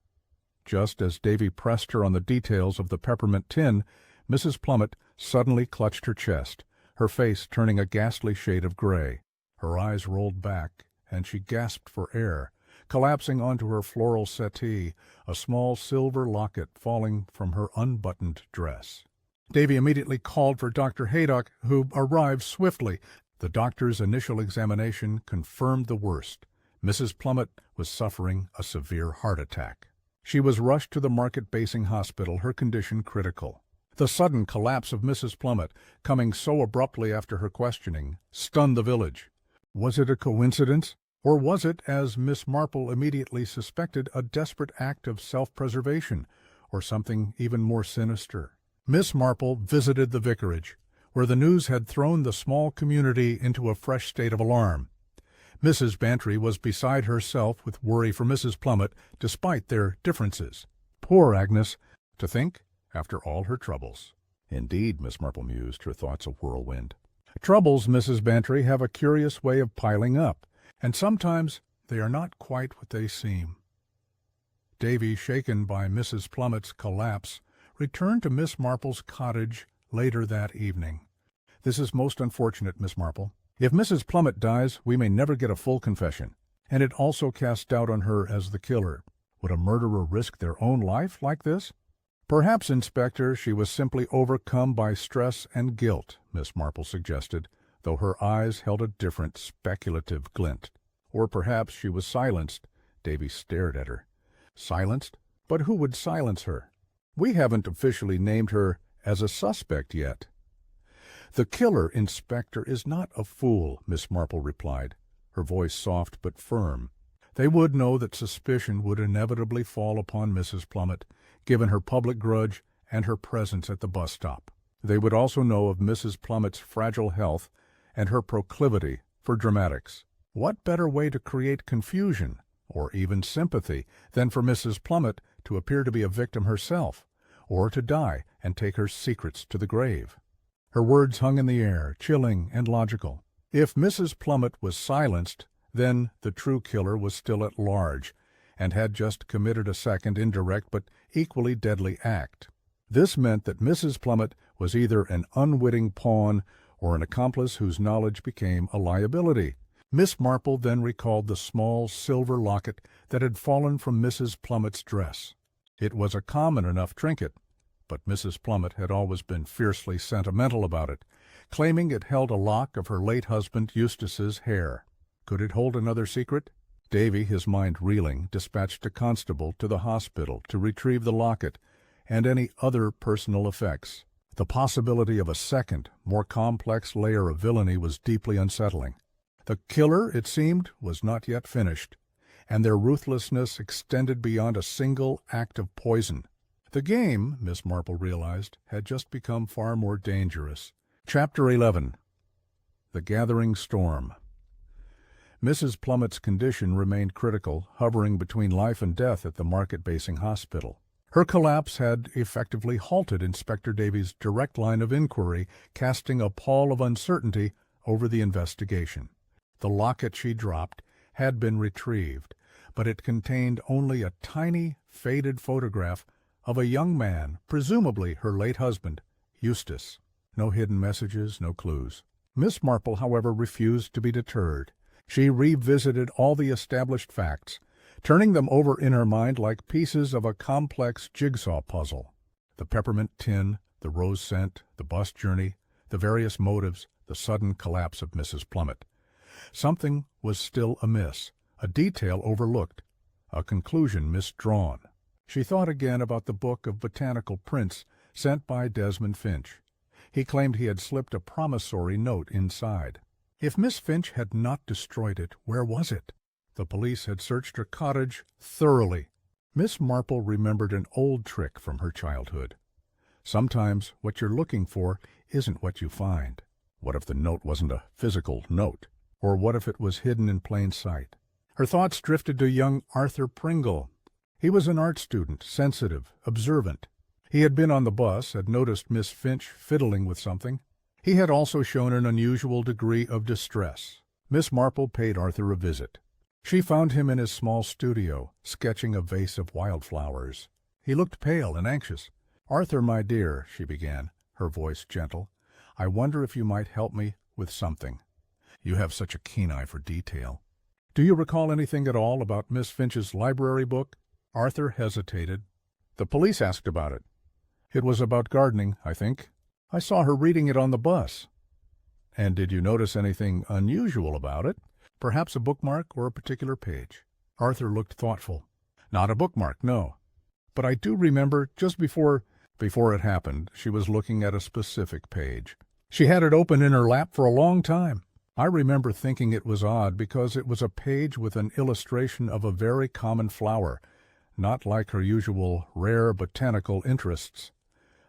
Just as Davy pressed her on the details of the peppermint tin, Mrs. Plummet suddenly clutched her chest, her face turning a ghastly shade of gray. Her eyes rolled back, and she gasped for air, collapsing onto her floral settee, a small silver locket falling from her unbuttoned dress. Davy immediately called for Dr. Haydock, who arrived swiftly. The doctor's initial examination confirmed the worst. Mrs. Plummet was suffering a severe heart attack. She was rushed to the market-basing hospital, her condition critical. The sudden collapse of Mrs. Plummet, coming so abruptly after her questioning, stunned the village. Was it a coincidence? Or was it, as Miss Marple immediately suspected, a desperate act of self-preservation, or something even more sinister? Miss Marple visited the vicarage, where the news had thrown the small community into a fresh state of alarm. Mrs. Bantry was beside herself with worry for Mrs. Plummet, despite their differences. Poor Agnes! To think, after all her troubles. Indeed, Miss Marple mused, her thoughts a whirlwind. Troubles, Mrs. Bantry, have a curious way of piling up, and sometimes they are not quite what they seem. Davy, shaken by Mrs. Plummet's collapse, returned to Miss Marple's cottage later that evening. "This is most unfortunate, Miss Marple. If Mrs. Plummet dies, we may never get a full confession, and it also casts doubt on her as the killer. Would a murderer risk their own life like this?" "Perhaps, Inspector, she was simply overcome by stress and guilt," Miss Marple suggested, though her eyes held a different, speculative glint. "Or perhaps she was silenced." Davy stared at her. "Silenced? But who would silence her? We haven't officially named her as a suspect yet." "The killer, Inspector, is not a fool," Miss Marple replied, her voice soft but firm. They would know that suspicion would inevitably fall upon Mrs. Plummet, given her public grudge and her presence at the bus stop. They would also know of Mrs. Plummet's fragile health and her proclivity for dramatics. What better way to create confusion, or even sympathy, than for Mrs. Plummet to appear to be a victim herself, or to die and take her secrets to the grave. Her words hung in the air, chilling and logical. If Mrs. Plummet was silenced, then the true killer was still at large, and had just committed a second indirect but equally deadly act. This meant that Mrs. Plummet was either an unwitting pawn or an accomplice whose knowledge became a liability. Miss Marple then recalled the small silver locket that had fallen from Mrs. Plummet's dress. It was a common enough trinket, but Mrs. Plummet had always been fiercely sentimental about it, claiming it held a lock of her late husband Eustace's hair. Could it hold another secret? Davy, his mind reeling, dispatched a constable to the hospital to retrieve the locket and any other personal effects. The possibility of a second, more complex layer of villainy was deeply unsettling. The killer, it seemed, was not yet finished, and their ruthlessness extended beyond a single act of poison. The game, Miss Marple realized, had just become far more dangerous. Chapter 11. The Gathering Storm. Mrs. Plummet's condition remained critical, hovering between life and death at the market-basing hospital. Her collapse had effectively halted Inspector Davy's direct line of inquiry, casting a pall of uncertainty over the investigation. The locket she dropped had been retrieved, but it contained only a tiny, faded photograph of a young man, presumably her late husband, Eustace. No hidden messages, no clues. Miss Marple, however, refused to be deterred. She revisited all the established facts, turning them over in her mind like pieces of a complex jigsaw puzzle. The peppermint tin, the rose scent, the bus journey, the various motives, the sudden collapse of Mrs. Plummet. Something was still amiss, a detail overlooked, a conclusion misdrawn. She thought again about the book of botanical prints sent by Desmond Finch. He claimed he had slipped a promissory note inside. If Miss Finch had not destroyed it, where was it? The police had searched her cottage thoroughly. Miss Marple remembered an old trick from her childhood. Sometimes what you're looking for isn't what you find. What if the note wasn't a physical note? Or what if it was hidden in plain sight? Her thoughts drifted to young Arthur Pringle. He was an art student, sensitive, observant. He had been on the bus, had noticed Miss Finch fiddling with something. He had also shown an unusual degree of distress. Miss Marple paid Arthur a visit. She found him in his small studio, sketching a vase of wildflowers. He looked pale and anxious. "Arthur, my dear," she began, her voice gentle, "I wonder if you might help me with something. You have such a keen eye for detail. Do you recall anything at all about Miss Finch's library book?" Arthur hesitated. "The police asked about it. It was about gardening, I think. I saw her reading it on the bus." "And did you notice anything unusual about it? Perhaps a bookmark or a particular page?" Arthur looked thoughtful. "Not a bookmark, no. But I do remember just before it happened, she was looking at a specific page. She had it open in her lap for a long time. I remember thinking it was odd because it was a page with an illustration of a very common flower, not like her usual rare botanical interests."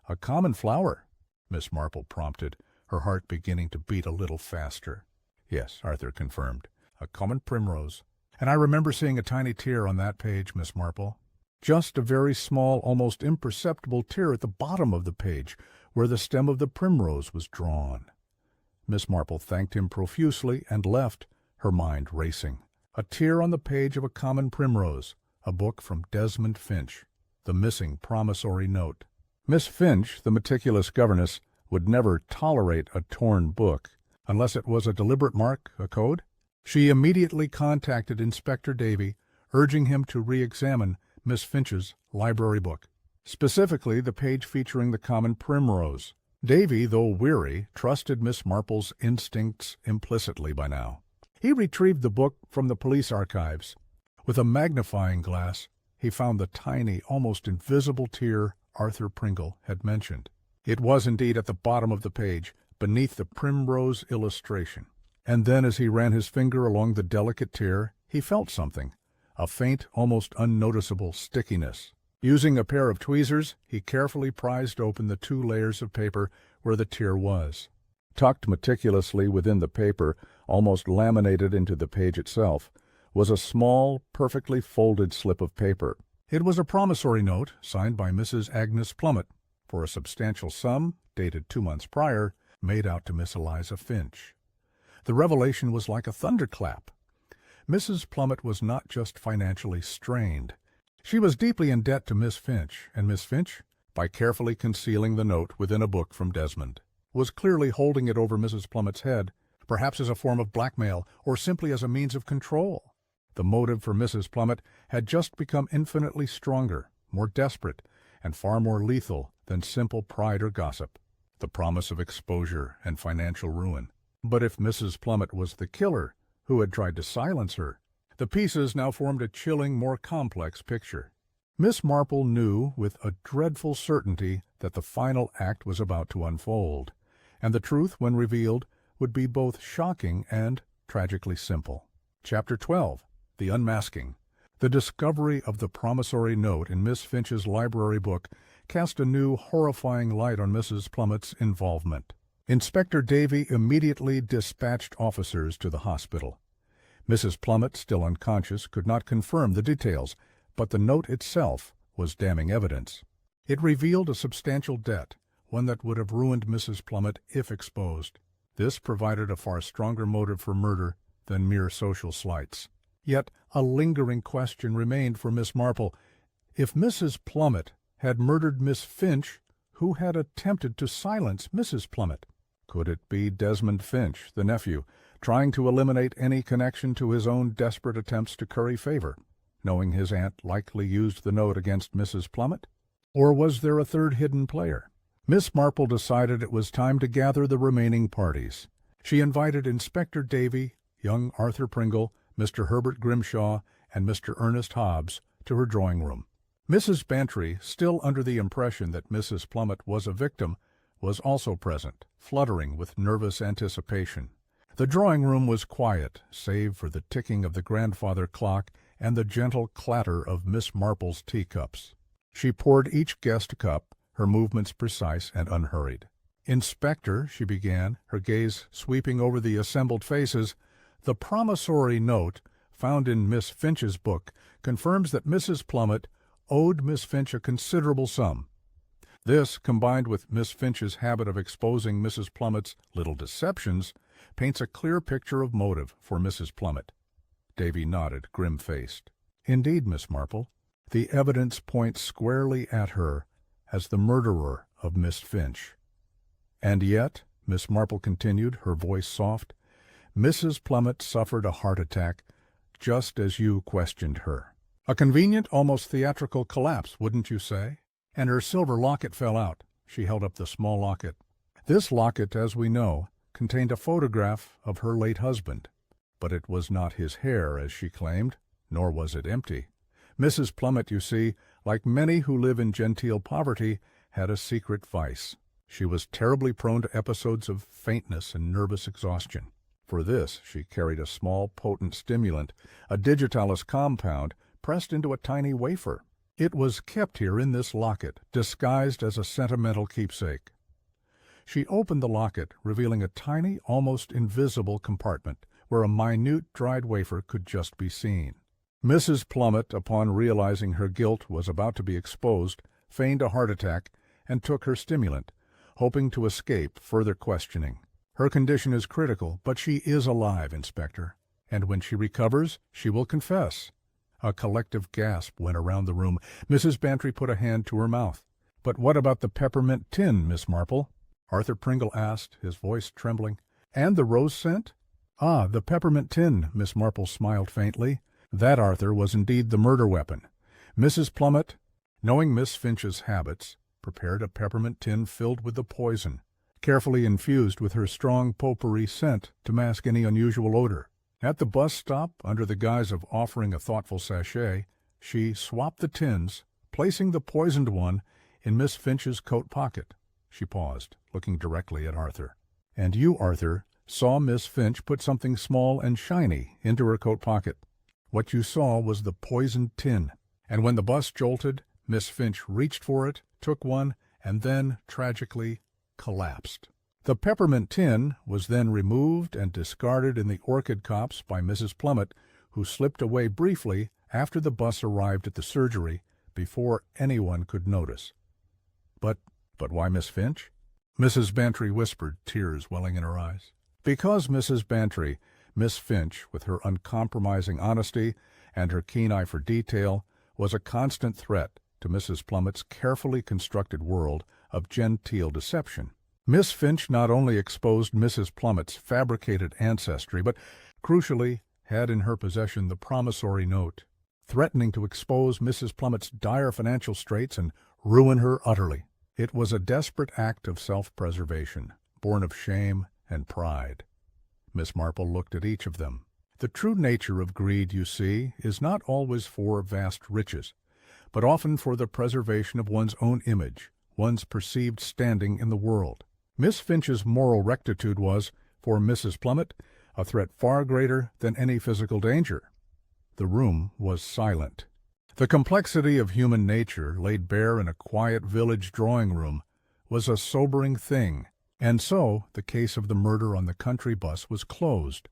"A common flower?" Miss Marple prompted, her heart beginning to beat a little faster. "Yes," Arthur confirmed. "A common primrose. And I remember seeing a tiny tear on that page, Miss Marple. Just a very small, almost imperceptible tear at the bottom of the page, where the stem of the primrose was drawn." Miss Marple thanked him profusely and left, her mind racing. A tear on the page of a common primrose, a book from Desmond Finch, the missing promissory note. Miss Finch, the meticulous governess, would never tolerate a torn book, unless it was a deliberate mark, a code. She immediately contacted Inspector Davy, urging him to re-examine Miss Finch's library book, specifically the page featuring the common primrose. Davy, though weary, trusted Miss Marple's instincts implicitly by now. He retrieved the book from the police archives. With a magnifying glass, he found the tiny, almost invisible tear Arthur Pringle had mentioned. It was indeed at the bottom of the page, beneath the primrose illustration. And then, as he ran his finger along the delicate tear, he felt something, a faint, almost unnoticeable stickiness. Using a pair of tweezers, he carefully prized open the 2 layers of paper where the tear was. Tucked meticulously within the paper, almost laminated into the page itself, was a small, perfectly folded slip of paper. It was a promissory note signed by Mrs. Agnes Plummet for a substantial sum, dated 2 months prior, made out to Miss Eliza Finch. The revelation was like a thunderclap. Mrs. Plummet was not just financially strained. She was deeply in debt to Miss Finch, and Miss Finch, by carefully concealing the note within a book from Desmond, was clearly holding it over Mrs. Plummet's head, perhaps as a form of blackmail or simply as a means of control. The motive for Mrs. Plummet had just become infinitely stronger, more desperate, and far more lethal than simple pride or gossip, the promise of exposure and financial ruin. But if Mrs. Plummet was the killer who had tried to silence her, the pieces now formed a chilling, more complex picture. Miss Marple knew with a dreadful certainty that the final act was about to unfold, and the truth, when revealed, would be both shocking and tragically simple. Chapter 12. The Unmasking. The discovery of the promissory note in Miss Finch's library book cast a new, horrifying light on Mrs. Plummet's involvement. Inspector Davy immediately dispatched officers to the hospital. Mrs. Plummet, still unconscious, could not confirm the details, but the note itself was damning evidence. It revealed a substantial debt, one that would have ruined Mrs. Plummet if exposed. This provided a far stronger motive for murder than mere social slights. Yet a lingering question remained for Miss Marple. If Mrs. Plummet had murdered Miss Finch, who had attempted to silence Mrs. Plummet? Could it be Desmond Finch, the nephew, trying to eliminate any connection to his own desperate attempts to curry favor, knowing his aunt likely used the note against Mrs. Plummet? Or was there a third hidden player? Miss Marple decided it was time to gather the remaining parties. She invited Inspector Davy, young Arthur Pringle, Mr. Herbert Grimshaw, and Mr. Ernest Hobbs to her drawing-room. Mrs. Bantry, still under the impression that Mrs. Plummet was a victim, was also present, fluttering with nervous anticipation. The drawing-room was quiet, save for the ticking of the grandfather clock and the gentle clatter of Miss Marple's teacups. She poured each guest a cup, her movements precise and unhurried. "Inspector," she began, her gaze sweeping over the assembled faces, "the promissory note found in Miss Finch's book confirms that Mrs. Plummet owed Miss Finch a considerable sum. This, combined with Miss Finch's habit of exposing Mrs. Plummet's little deceptions, paints a clear picture of motive for Mrs. Plummet." Davy nodded, grim-faced. "Indeed, Miss Marple, the evidence points squarely at her as the murderer of Miss Finch. And yet," Miss Marple continued, her voice soft, "Mrs. Plummet suffered a heart attack just as you questioned her. A convenient, almost theatrical collapse, wouldn't you say? And her silver locket fell out." She held up the small locket. "This locket, as we know, contained a photograph of her late husband. But it was not his hair, as she claimed, nor was it empty. Mrs. Plummet, you see, like many who live in genteel poverty, had a secret vice. She was terribly prone to episodes of faintness and nervous exhaustion. For this she carried a small, potent stimulant, a digitalis compound, pressed into a tiny wafer. It was kept here in this locket, disguised as a sentimental keepsake." She opened the locket, revealing a tiny, almost invisible compartment, where a minute dried wafer could just be seen. Mrs. Plummet, upon realizing her guilt was about to be exposed, feigned a heart attack and took her stimulant, hoping to escape further questioning. Her condition is critical, but she is alive, Inspector, and when she recovers, she will confess." A collective gasp went around the room. Mrs. Bantry put a hand to her mouth. "But what about the peppermint tin, Miss Marple?" Arthur Pringle asked, his voice trembling. "And the rose scent?" "Ah, the peppermint tin," Miss Marple smiled faintly. "That, Arthur, was indeed the murder weapon. Mrs. Plummet, knowing Miss Finch's habits, prepared a peppermint tin filled with the poison, carefully infused with her strong potpourri scent to mask any unusual odor. At the bus stop, under the guise of offering a thoughtful sachet, she swapped the tins, placing the poisoned one in Miss Finch's coat pocket." She paused, looking directly at Arthur. "And you, Arthur, saw Miss Finch put something small and shiny into her coat pocket. What you saw was the poisoned tin, and when the bus jolted, Miss Finch reached for it, took one, and then, tragically, collapsed. The peppermint tin was then removed and discarded in the orchid copse by Mrs. Plummet, who slipped away briefly after the bus arrived at the surgery, before anyone could notice. But why Miss Finch? Mrs. Bantry whispered, tears welling in her eyes. Because Mrs. Bantry, Miss Finch, with her uncompromising honesty and her keen eye for detail, was a constant threat to Mrs. Plummett's carefully constructed world of genteel deception. Miss Finch not only exposed Mrs. Plummett's fabricated ancestry, but, crucially, had in her possession the promissory note, threatening to expose Mrs. Plummett's dire financial straits and ruin her utterly. It was a desperate act of self-preservation, born of shame and pride. Miss Marple looked at each of them. The true nature of greed, you see, is not always for vast riches, but often for the preservation of one's own image, one's perceived standing in the world. Miss Finch's moral rectitude was, for Mrs. Plummett, a threat far greater than any physical danger. The room was silent. The complexity of human nature, laid bare in a quiet village drawing-room, was a sobering thing, and so the case of the murder on the country bus was closed.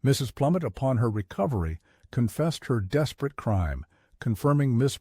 Mrs. Plummett, upon her recovery, confessed her desperate crime, confirming Miss